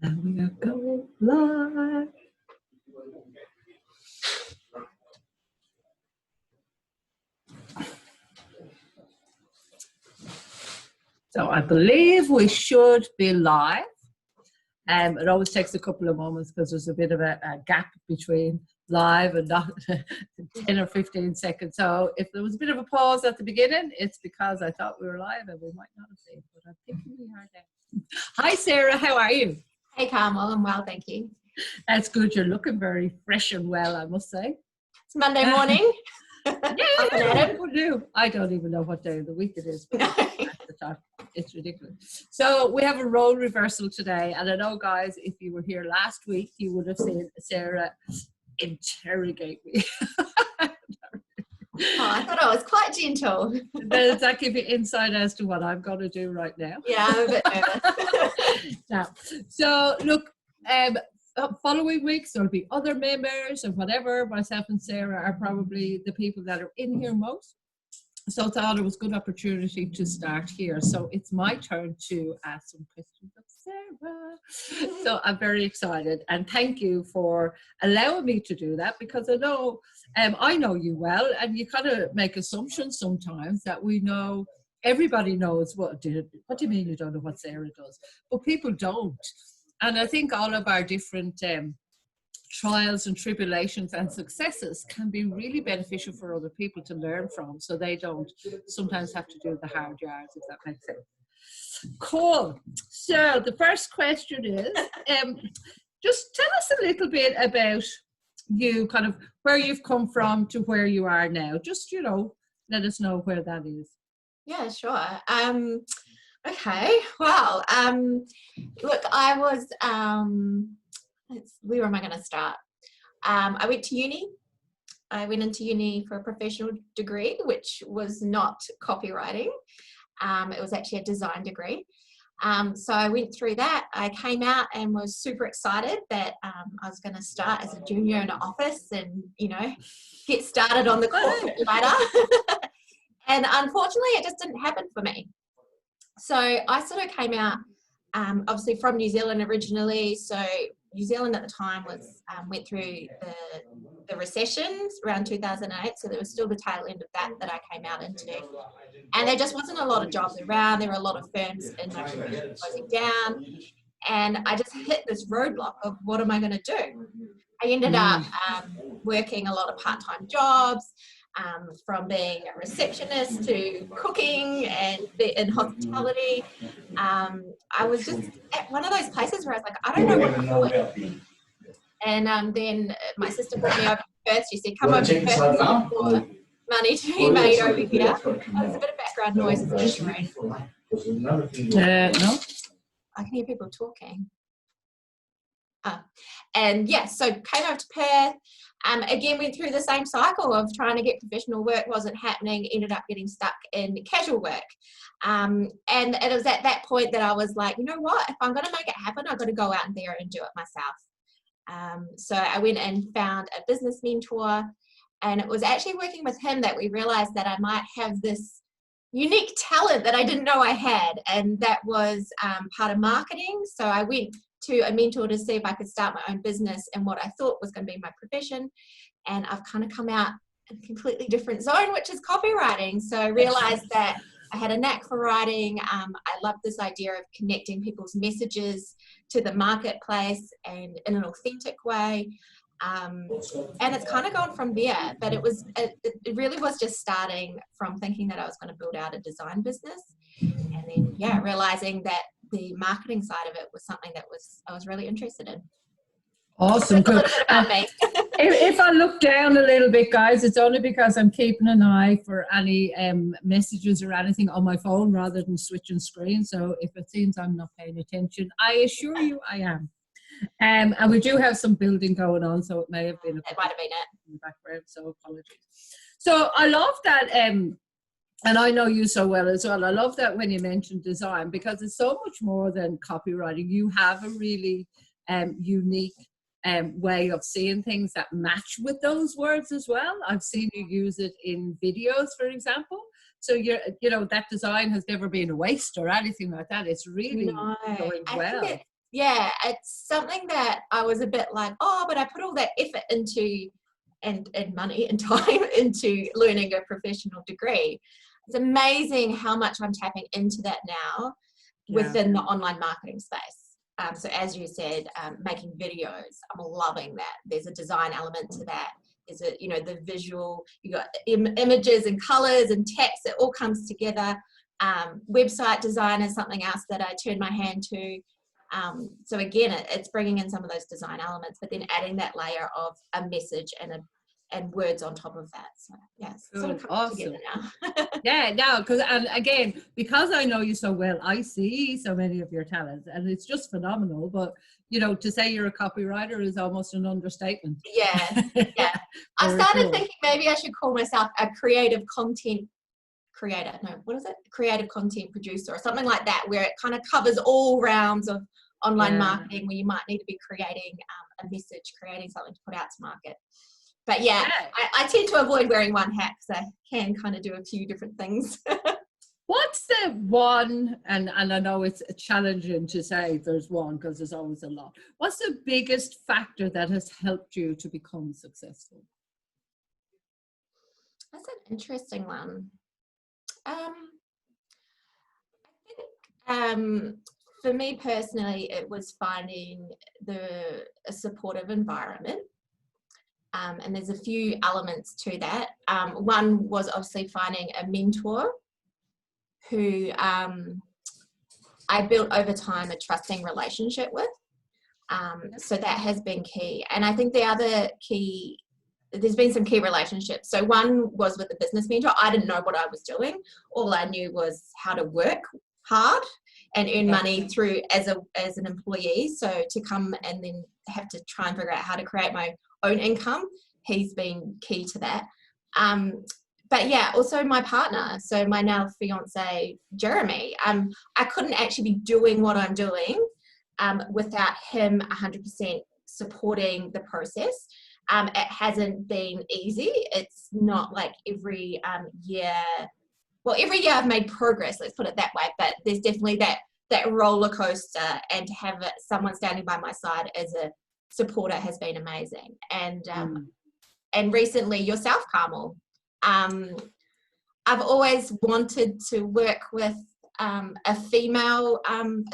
And we are going live. So I believe we should be live. It always takes a couple of moments because there's a bit of a gap between live and not 10 or 15 seconds. So if there was a bit of a pause at the beginning, it's because I thought we were live and we might not have been, but I'm thinking we are now. Hi, Sarah. How are you? Hey, Carmel. I'm well, thank you. That's good. You're looking very fresh and well, I must say. It's Monday morning. I don't even know what day of the week it is. But it's ridiculous. So we have a role reversal today. And I know, guys, if you were here last week, you would have seen Sarah interrogate me. I thought I was quite gentle. Does that give you insight as to what I'm going to do right now? Yeah, I'm a bit nervous. Now, so look, following weeks there'll be other members and whatever. Myself and Sarah are probably the people that are in here most. So I thought it was a good opportunity to start here. So it's my turn to ask some questions of Sarah. So I'm very excited, and thank you for allowing me to do that, because I know you well, and you kind of make assumptions sometimes that we know. Everybody knows what do you mean you don't know what Sarah does? But people don't. And I think all of our different trials and tribulations and successes can be really beneficial for other people to learn from, so they don't sometimes have to do the hard yards, if that makes sense. Cool. So the first question is, just tell us a little bit about you, kind of where you've come from to where you are now. Just, let us know where that is. Yeah, sure. Okay. Well, look, I was, where am I going to start? I went to uni. I went into uni for a professional degree, which was not copywriting. It was actually a design degree. So I went through that. I came out and was super excited that I was going to start as a junior in an office and, get started on the corporate ladder. And unfortunately, it just didn't happen for me. So I sort of came out, obviously from New Zealand originally. So New Zealand at the time went through the recessions around 2008. So there was still the tail end of that I came out into. And there just wasn't a lot of jobs around. There were a lot of firms in my region closing down. And I just hit this roadblock of what am I going to do? I ended up working a lot of part-time jobs. From being a receptionist to cooking and in hospitality. I was just at one of those places where I was like, I don't know what I'm doing. And then my sister brought me over to Perth. She said, come over to Perth for money to be made over here. There's a bit of background noise. Is right? No. I can hear people talking. And yeah, so came over to Perth. Again, went through the same cycle of trying to get professional work, wasn't happening, ended up getting stuck in casual work. And it was at that point that I was like, you know what, if I'm going to make it happen, I've got to go out there and do it myself. So I went and found a business mentor, and it was actually working with him that we realized that I might have this unique talent that I didn't know I had, and that was part of marketing. So I went to a mentor to see if I could start my own business in what I thought was going to be my profession. And I've kind of come out in a completely different zone, which is copywriting. So I realized that I had a knack for writing. I love this idea of connecting people's messages to the marketplace and in an authentic way. And it's kind of gone from there, but it really was just starting from thinking that I was going to build out a design business. And then, realizing that the marketing side of it was something that I was really interested in. Awesome. Good. A little bit about me. If I look down a little bit, guys, it's only because I'm keeping an eye for any messages or anything on my phone rather than switching screens. So if it seems I'm not paying attention, I assure you I am. And we do have some building going on, so it may have been it might have been it in the background, so apologies. So I love that, and I know you so well as well. I love that when you mentioned design, because it's so much more than copywriting. You have a really unique way of seeing things that match with those words as well. I've seen you use it in videos, for example. So that design has never been a waste or anything like that. It's really going well. yeah, it's something that I was a bit like, oh, but I put all that effort into and money and time into learning a professional degree. It's amazing how much I'm tapping into that now within the online marketing space. So as you said, making videos, I'm loving that. There's a design element to that. There's a, the visual, you got images and colors and text, it all comes together. Website design is something else that I turn my hand to. So again, it's bringing in some of those design elements, but then adding that layer of a message and words on top of that. So yes, Cool. sort of coming together now. Yeah, no, and again, because I know you so well, I see so many of your talents, and it's just phenomenal. But to say you're a copywriter is almost an understatement. Yeah, yeah. I started thinking maybe I should call myself a creative content creator. No, what is it? Creative content producer or something like that, where it kind of covers all rounds of online marketing, where you might need to be creating a message, creating something to put out to market. But yeah, I tend to avoid wearing one hat because I can kind of do a few different things. What's the one, and I know it's challenging to say there's one because there's always a lot. What's the biggest factor that has helped you to become successful? That's an interesting one. I think for me personally, it was finding a supportive environment. And there's a few elements to that. One was obviously finding a mentor who I built over time a trusting relationship with. So that has been key. And I think the other key, there's been some key relationships. So one was with the business mentor. I didn't know what I was doing. All I knew was how to work hard and earn money through as an employee. So to come and then have to try and figure out how to create my own income, he's been key to that. But yeah, also my partner, so my now fiance Jeremy, I couldn't actually be doing what I'm doing without him 100% supporting the process. It hasn't been easy. It's not like every year. Well, every year I've made progress, let's put it that way, but there's definitely that roller coaster, and to have someone standing by my side as a supporter has been amazing. And recently yourself, Carmel. I've always wanted to work with a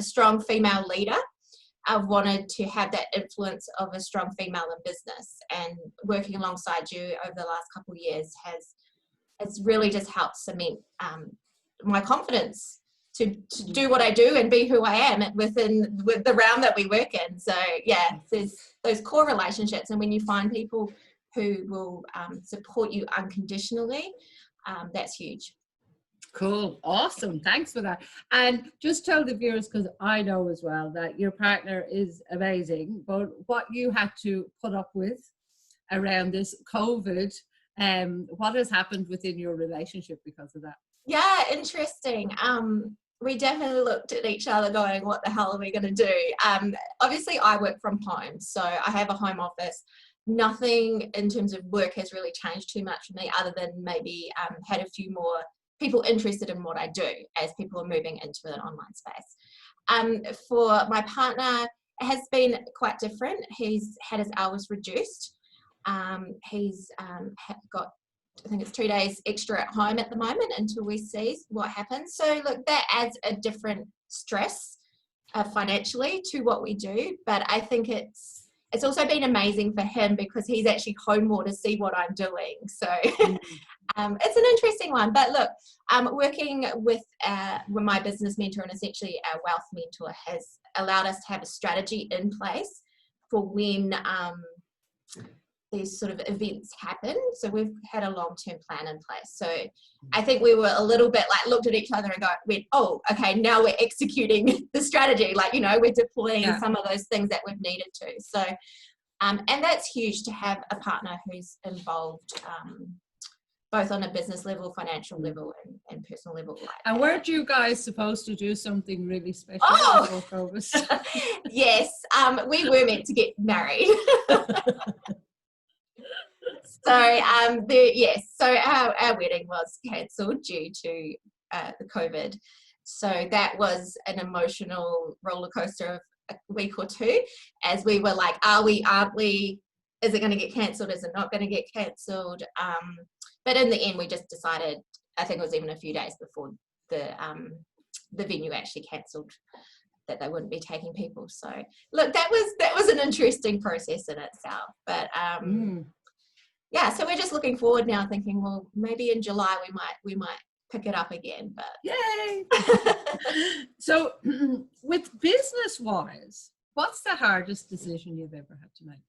strong female leader. I've wanted to have that influence of a strong female in business, and working alongside you over the last couple of years has really just helped cement my confidence to do what I do and be who I am with the realm that we work in. So yeah, there's those core relationships, and when you find people who will support you unconditionally, that's huge. Cool. Awesome. Thanks for that. And just tell the viewers, because I know as well that your partner is amazing, but what you had to put up with around this COVID, what has happened within your relationship because of that? Yeah, interesting. We definitely looked at each other going, what the hell are we going to do? Obviously, I work from home, so I have a home office. Nothing in terms of work has really changed too much for me, other than maybe had a few more people interested in what I do as people are moving into an online space. For my partner, it has been quite different. He's had his hours reduced. He's got, I think it's 2 days extra at home at the moment until we see what happens. So look, that adds a different stress financially to what we do. But I think it's also been amazing for him because he's actually home more to see what I'm doing. So it's an interesting one. But look, working with my business mentor and essentially our wealth mentor has allowed us to have a strategy in place for when these sort of events happen. So we've had a long-term plan in place. So I think we were a little bit like looked at each other and went, oh, okay, now we're executing the strategy. Like, we're deploying some of those things that we've needed to. So, and that's huge to have a partner who's involved both on a business level, financial level, and personal level. Like and weren't you guys supposed to do something really special? Oh, yes, we were meant to get married. So so our wedding was cancelled due to the COVID. So that was an emotional roller coaster of a week or two, as we were like, are we, aren't we, is it going to get cancelled, is it not going to get cancelled? But in the end we just decided, I think it was even a few days before the venue actually cancelled, that they wouldn't be taking people. So look, that was an interesting process in itself. But yeah, so we're just looking forward now, thinking, well, maybe in July we might pick it up again. But yay! So with business wise, what's the hardest decision you've ever had to make?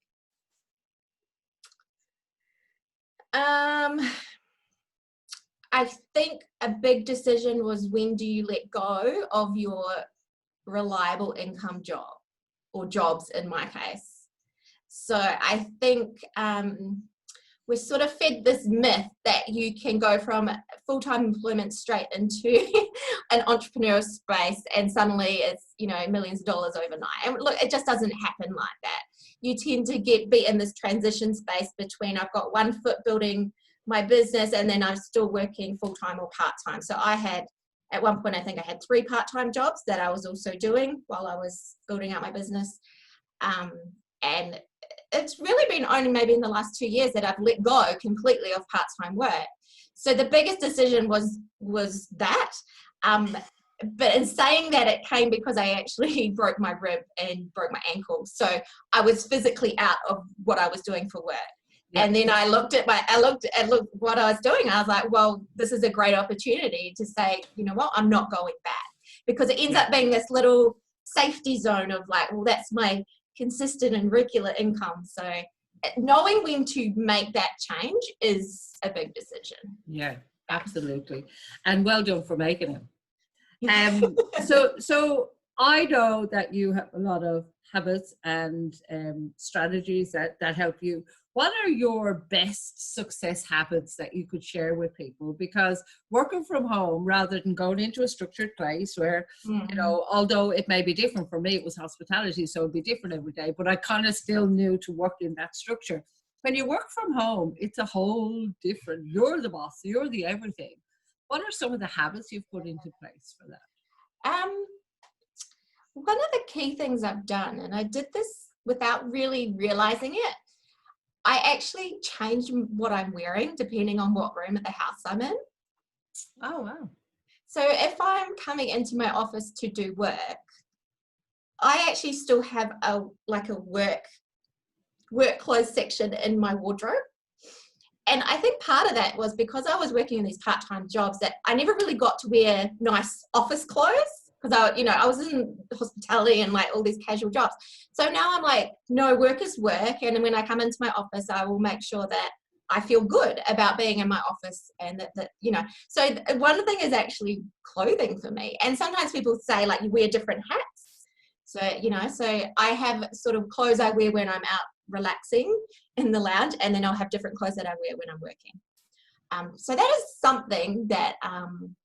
I think a big decision was, when do you let go of your reliable income job, or jobs in my case? So I think we're sort of fed this myth that you can go from full-time employment straight into an entrepreneurial space and suddenly it's, you know, millions of dollars overnight. And look, it just doesn't happen like that. You tend to be in this transition space between, I've got one foot building my business and then I'm still working full-time or part-time. So I had, at one point, I think I had 3 part-time jobs that I was also doing while I was building out my business. And it's really been only maybe in the last 2 years that I've let go completely of part-time work. So the biggest decision was that. But in saying that, it came because I actually broke my rib and broke my ankle. So I was physically out of what I was doing for work. Yeah. And then I looked at what I was doing. I was like, well, this is a great opportunity to say, you know what, I'm not going back, because it ends up being this little safety zone of like, well, that's my consistent and regular income. So knowing when to make that change is a big decision. Yeah, absolutely. And well done for making it. So I know that you have a lot of habits and strategies that help you. What are your best success habits that you could share with people? Because working from home rather than going into a structured place where, you know, although it may be different for me, it was hospitality, so it'd be different every day, but I kind of still knew to work in that structure. When you work from home, it's a whole different, you're the boss, you're the everything. What are some of the habits you've put into place for that? One of the key things I've done, and I did this without really realizing it, I actually changed what I'm wearing depending on what room of the house I'm in. Oh, wow. So if I'm coming into my office to do work, I actually still have a work clothes section in my wardrobe. And I think part of that was because I was working in these part-time jobs that I never really got to wear nice office clothes, because I was in hospitality and like all these casual jobs. So now I'm like, no, work is work. And when I come into my office, I will make sure that I feel good about being in my office, and that you know. So one thing is actually clothing for me. And sometimes people say like, you wear different hats. So, you know, so I have sort of clothes I wear when I'm out relaxing in the lounge, and then I'll have different clothes that I wear when I'm working. So that is something that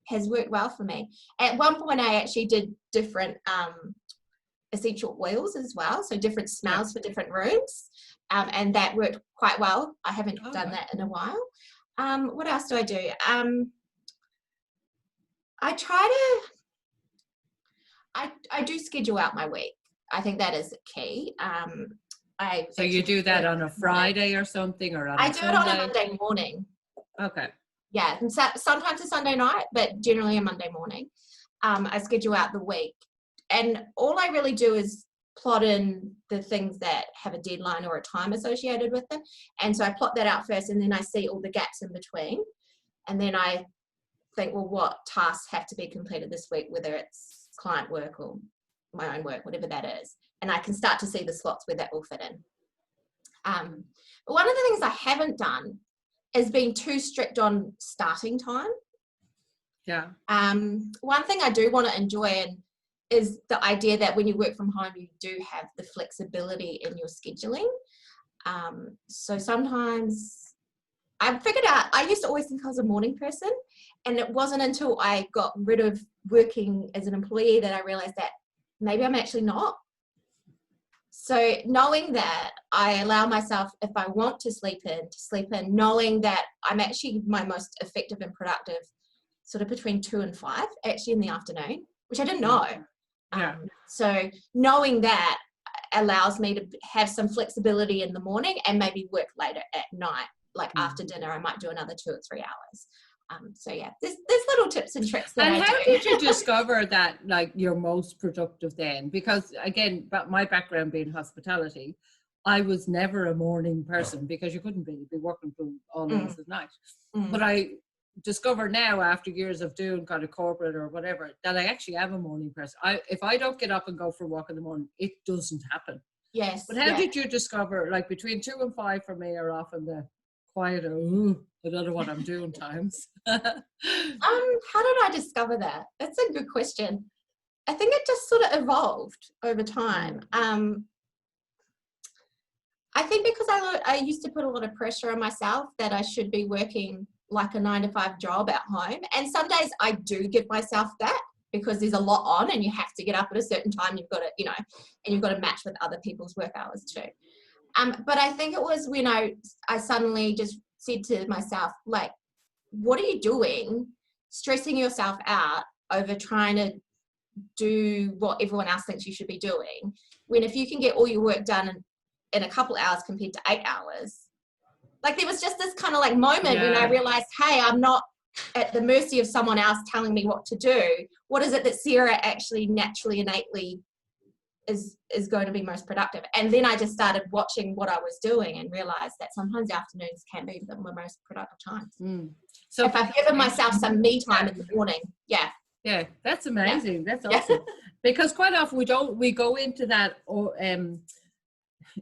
has worked well for me. At one point, I actually did different essential oils as well, so different smells for different rooms, and that worked quite well. I haven't done that in a while. What else do I do? I do schedule out my week. I think that is key. So you do that on a Friday or something, or on a Sunday? I do it on a Monday morning. Okay. Yeah, and sometimes a Sunday night, but generally a Monday morning. I schedule out the week, and all I really do is plot in the things that have a deadline or a time associated with them. And so I plot that out first, and then I see all the gaps in between, and then I think, well, what tasks have to be completed this week, whether it's client work or my own work, whatever that is, and I can start to see the slots where that will fit in. But one of the things I haven't done is being too strict on starting time. Yeah. One thing I do want to enjoy is the idea that when you work from home, you do have the flexibility in your scheduling. So sometimes I figured out, I used to always think I was a morning person, and it wasn't until I got rid of working as an employee that I realized that maybe I'm actually not. So knowing that I allow myself, if I want to sleep in, knowing that I'm actually my most effective and productive sort of between 2 and 5, actually in the afternoon, which I didn't know. Yeah. So knowing that allows me to have some flexibility in the morning and maybe work later at night. Like after dinner, I might do another 2 or 3 hours. So yeah, there's little tips and tricks that And I how do. did you discover that like you're most productive then? Because again, my background being hospitality, I was never a morning person because you couldn't be. You'd be working from all hours of night. But I discover now after years of doing kind of corporate or whatever that I actually am a morning person. If I don't get up and go for a walk in the morning, it doesn't happen. Yes. But how did you discover, like between 2 and 5 for me are often the quieter, I don't know what I'm doing times. How did I discover that? That's a good question. I think it just sort of evolved over time. I think because I used to put a lot of pressure on myself that I should be working like a 9-to-5 job at home. And some days I do give myself that because there's a lot on and you have to get up at a certain time. You've got to, and you've got to match with other people's work hours too. But I think it was when I suddenly just said to myself, like, what are you doing stressing yourself out over trying to do what everyone else thinks you should be doing, when if you can get all your work done in a couple hours compared to 8 hours. Like there was just this kind of like moment when I realized, hey, I'm not at the mercy of someone else telling me what to do. What is it that Sarah actually naturally, innately is going to be most productive? And then I just started watching what I was doing and realized that sometimes afternoons can be the most productive times. So if I've given myself some me time in the morning, yeah, that's amazing. That's awesome. Because quite often we go into that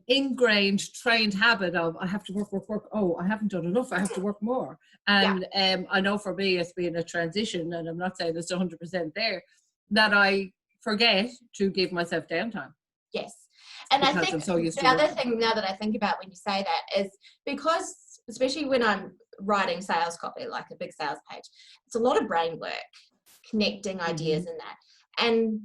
ingrained trained habit of I have to work. Oh, I haven't done enough. I have to work more. And I know for me it's been a transition, and I'm not saying it's 100% there, that I forget to give myself downtime. Yes. And because I think the other thing now that I think about when you say that is because, especially when I'm writing sales copy, like a big sales page, it's a lot of brain work, connecting ideas in that. And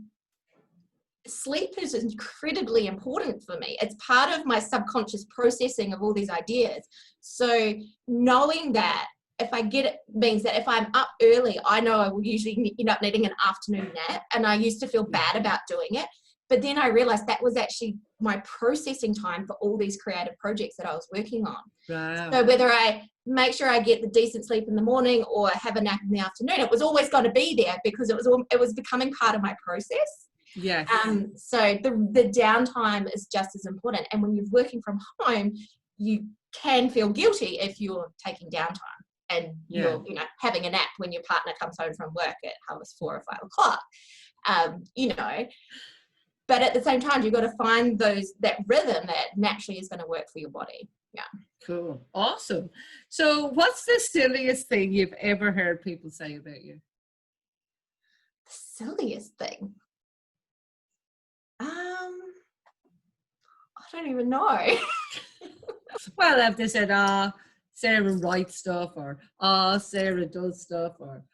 sleep is incredibly important for me. It's part of my subconscious processing of all these ideas. So knowing that if I get it means that if I'm up early, I know I will usually end up needing an afternoon nap. And I used to feel bad about doing it. But then I realized that was actually my processing time for all these creative projects that I was working on. Wow. So whether I make sure I get the decent sleep in the morning or have a nap in the afternoon, it was always going to be there because it was becoming part of my process. Yes. So the downtime is just as important. And when you're working from home, you can feel guilty if you're taking downtime and you're having a nap when your partner comes home from work at 4 or 5 o'clock. But at the same time, you've got to find that rhythm that naturally is going to work for your body. Yeah. Cool. Awesome. So what's the silliest thing you've ever heard people say about you? The silliest thing? I don't even know. Well, if they said, Sarah writes stuff, or Sarah does stuff, or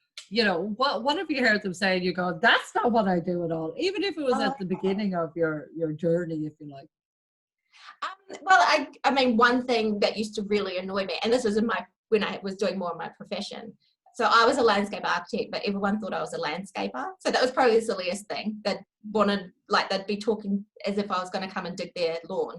what have you heard them say and you go, that's not what I do at all, even if it was at the beginning of your journey, if you like? Well, I mean, one thing that used to really annoy me, and this was when I was doing more of my profession. So I was a landscape architect, but everyone thought I was a landscaper. So that was probably the silliest thing. They'd be talking as if I was going to come and dig their lawn,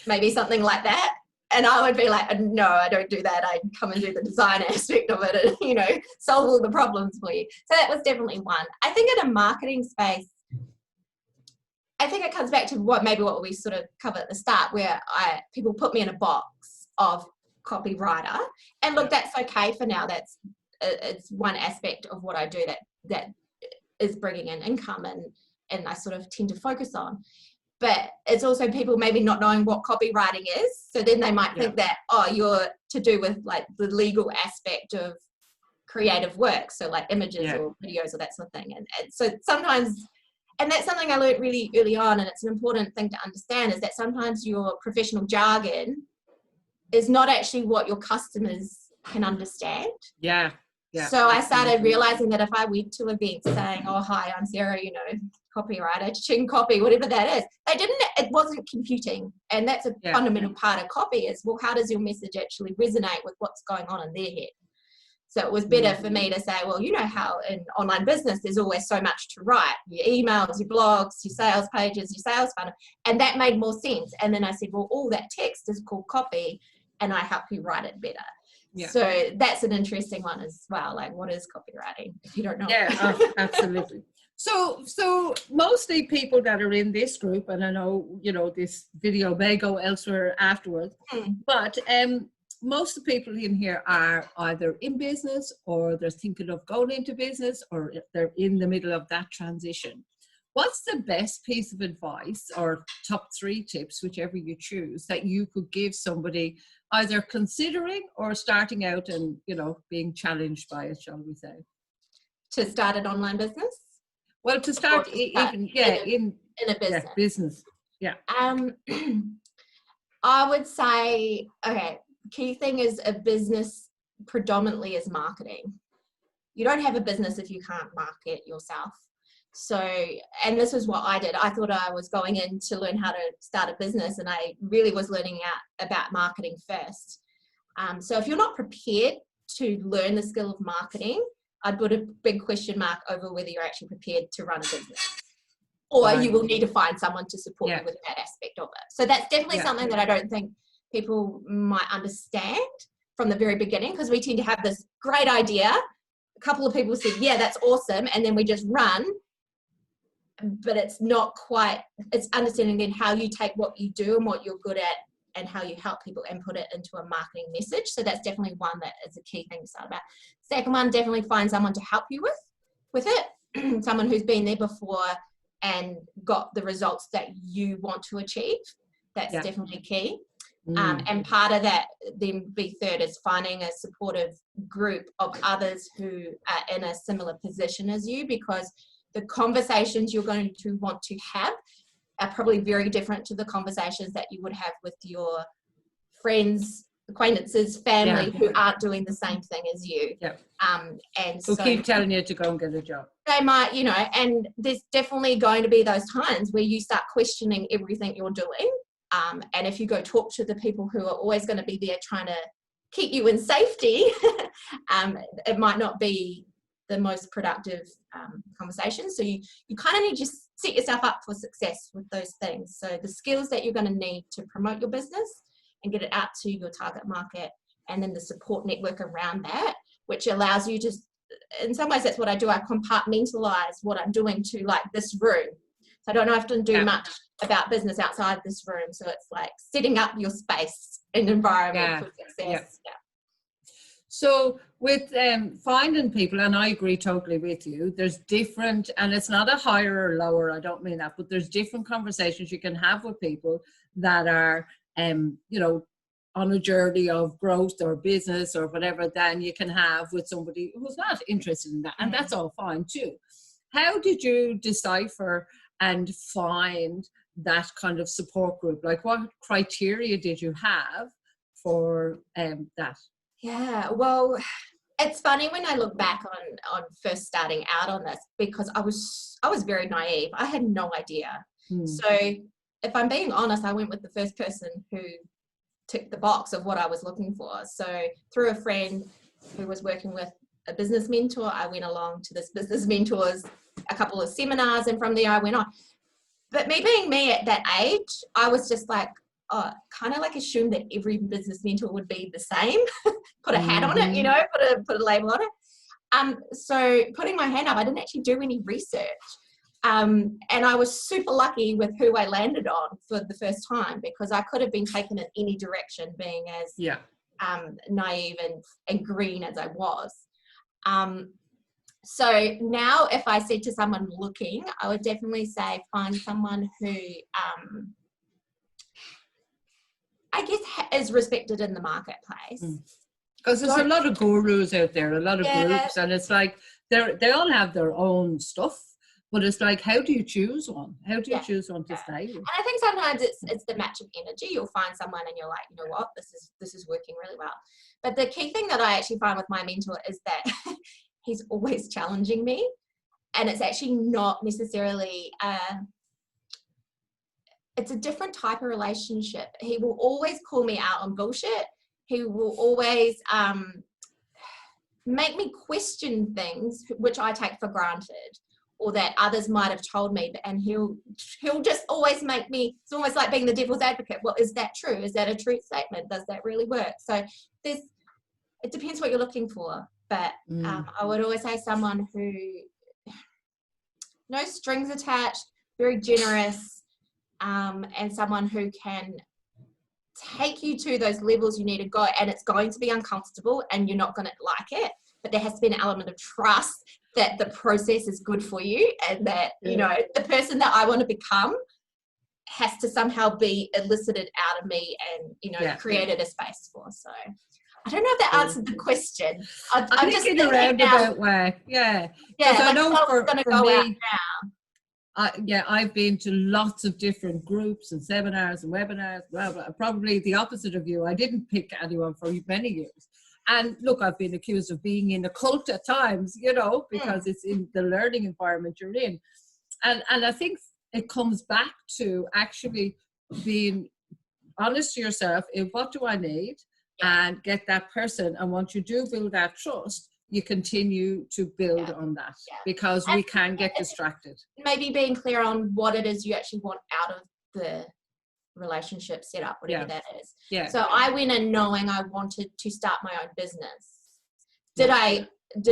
maybe something like that. And I would be like, no, I don't do that. I come and do the design aspect of it and, solve all the problems for you. So that was definitely one. I think in a marketing space, I think it comes back to what we sort of covered at the start, where people put me in a box of copywriter. And look, that's okay for now. It's one aspect of what I do that is bringing in income and I sort of tend to focus on. But it's also people maybe not knowing what copywriting is. So then they might think that, you're to do with like the legal aspect of creative work. So like images or videos or that sort of thing. And so sometimes, and that's something I learned really early on, and it's an important thing to understand, is that sometimes your professional jargon is not actually what your customers can understand. Yeah. So I started realizing that if I went to events saying, hi, I'm Sarah, copywriter, ching copy, whatever that is, it wasn't computing. And that's a fundamental part of copy is, well, how does your message actually resonate with what's going on in their head? So it was better for me to say, well, you know how in online business there's always so much to write, your emails, your blogs, your sales pages, your sales funnel, and that made more sense. And then I said, well, all that text is called copy, and I help you write it better. Yeah. So that's an interesting one as well. Like, what is copywriting if you don't know? Yeah, absolutely. So mostly people that are in this group, and I know, you know, this video may go elsewhere afterwards, but most of the people in here are either in business or they're thinking of going into business, or if they're in the middle of that transition. What's the best piece of advice or top 3 tips, whichever you choose, that you could give somebody either considering or starting out and, you know, being challenged by it, shall we say? To start an online business? Well, to start even, in a business. Yeah, business. Yeah. I would say, okay, key thing is a business predominantly is marketing. You don't have a business if you can't market yourself. So, and this is what I did. I thought I was going in to learn how to start a business, and I really was learning about marketing first. So if you're not prepared to learn the skill of marketing, I'd put a big question mark over whether you're actually prepared to run a business. Or you will need to find someone to support you with that aspect of it. So that's definitely something that I don't think people might understand from the very beginning, because we tend to have this great idea. A couple of people said, yeah, that's awesome. And then we just run. But it's not quite, it's understanding then how you take what you do and what you're good at and how you help people and put it into a marketing message. So that's definitely one that is a key thing to start about. Second one, definitely find someone to help you with it. Someone who's been there before and got the results that you want to achieve. That's definitely key. And part of that then be third is finding a supportive group of others who are in a similar position as you, because the conversations you're going to want to have are probably very different to the conversations that you would have with your friends, acquaintances, family who aren't doing the same thing as you. And who keep telling you to go and get a job. They might, you know, and there's definitely going to be those times where you start questioning everything you're doing. And if you go talk to the people who are always going to be there trying to keep you in safety, it might not be the most productive conversation. So you kind of need to set yourself up for success with those things. So the skills that you're going to need to promote your business and get it out to your target market, and then the support network around that, which allows you to, in some ways that's what I do, I compartmentalize what I'm doing to like this room. So I don't have to do much about business outside this room. So it's like setting up your space and environment for success. So with finding people, and I agree totally with you, there's different, and it's not a higher or lower, I don't mean that, but there's different conversations you can have with people that are, you know, on a journey of growth or business or whatever than you can have with somebody who's not interested in that. And that's all fine too. How did you decipher and find that kind of support group? Like, what criteria did you have for that? Yeah, well, it's funny when I look back on first starting out on this, because I was very naive. I had no idea. So if I'm being honest, I went with the first person who ticked the box of what I was looking for. So through a friend who was working with a business mentor, I went along to this business mentor's a couple of seminars, and from there I went on. But me being me at that age, I was just like, kind of like assumed that every business mentor would be the same. Put a hat on it, you know, put a label on it. So putting my hand up, I didn't actually do any research. And I was super lucky with who I landed on for the first time, because I could have been taken in any direction, being as naive and green as I was. So now if I said to someone looking, I would definitely say find someone who I guess is respected in the marketplace. Because there's a lot of gurus out there, a lot of groups, and it's like they all have their own stuff, but it's like, how do you choose one? How do you choose one to stay with? And I think sometimes it's the match of energy. You'll find someone and you're like, you know what, this is working really well. But the key thing that I actually find with my mentor is that he's always challenging me, and it's actually not necessarily it's a different type of relationship. He will always call me out on bullshit. He will always make me question things which I take for granted, or that others might have told me, and he'll just always make me, it's almost like being the devil's advocate. Well, is that true? Is that a true statement? Does that really work? So it depends what you're looking for. But I would always say someone who, no strings attached, very generous, and someone who can take you to those levels you need to go, and it's going to be uncomfortable and you're not going to like it, but there has to be an element of trust that the process is good for you, and that you know the person that I want to become has to somehow be elicited out of me and created a space for. So I don't know if that answered the question. I'm just in a roundabout way. Yeah, like I know for me, out now. I've been to lots of different groups and seminars and webinars, blah, blah. Probably the opposite of you. I didn't pick anyone for many years. And look, I've been accused of being in a cult at times, because it's in the learning environment you're in. And I think it comes back to actually being honest to yourself in what do I need, and get that person. And once you do build that trust, you continue to build on that, because we can get distracted. Maybe being clear on what it is you actually want out of the relationship setup, whatever that is. So I went in knowing I wanted to start my own business. Did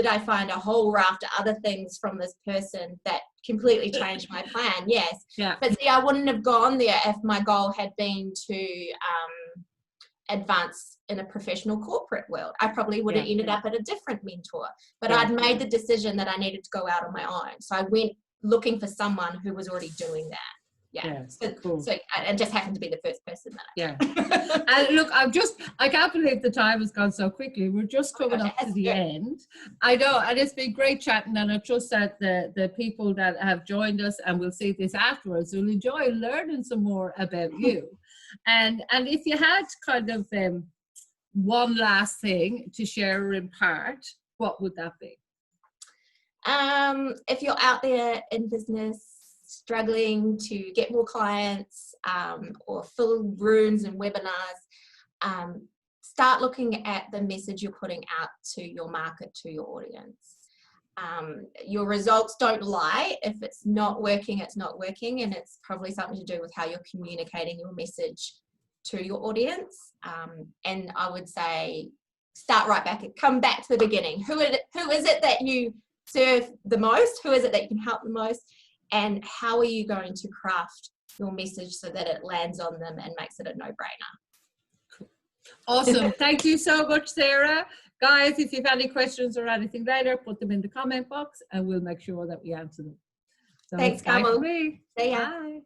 I find a whole raft of other things from this person that completely changed my plan? Yes. But see, I wouldn't have gone there if my goal had been to advance in a professional corporate world. I probably would have ended up at a different mentor, but I'd made the decision that I needed to go out on my own. So I went looking for someone who was already doing that. Cool. So it just happened to be the first person that And look, I can't believe the time has gone so quickly. We're just coming up to the end. I know, and it's been great chatting, and I trust that the people that have joined us and will see this afterwards will enjoy learning some more about you. And if you had kind of one last thing to share or impart, what would that be? If you're out there in business struggling to get more clients, or fill rooms and webinars, start looking at the message you're putting out to your market, to your audience. Your results don't lie. If it's not working, it's not working, and it's probably something to do with how you're communicating your message to your audience. And I would say start right back, come back to the beginning. Who is it that you serve the most? Who is it that you can help the most? And how are you going to craft your message so that it lands on them and makes it a no-brainer? Cool. Awesome. Thank you so much, Sarah. Guys, if you have any questions or anything later, put them in the comment box and we'll make sure that we answer them. So thanks, Carmel. See ya. Bye.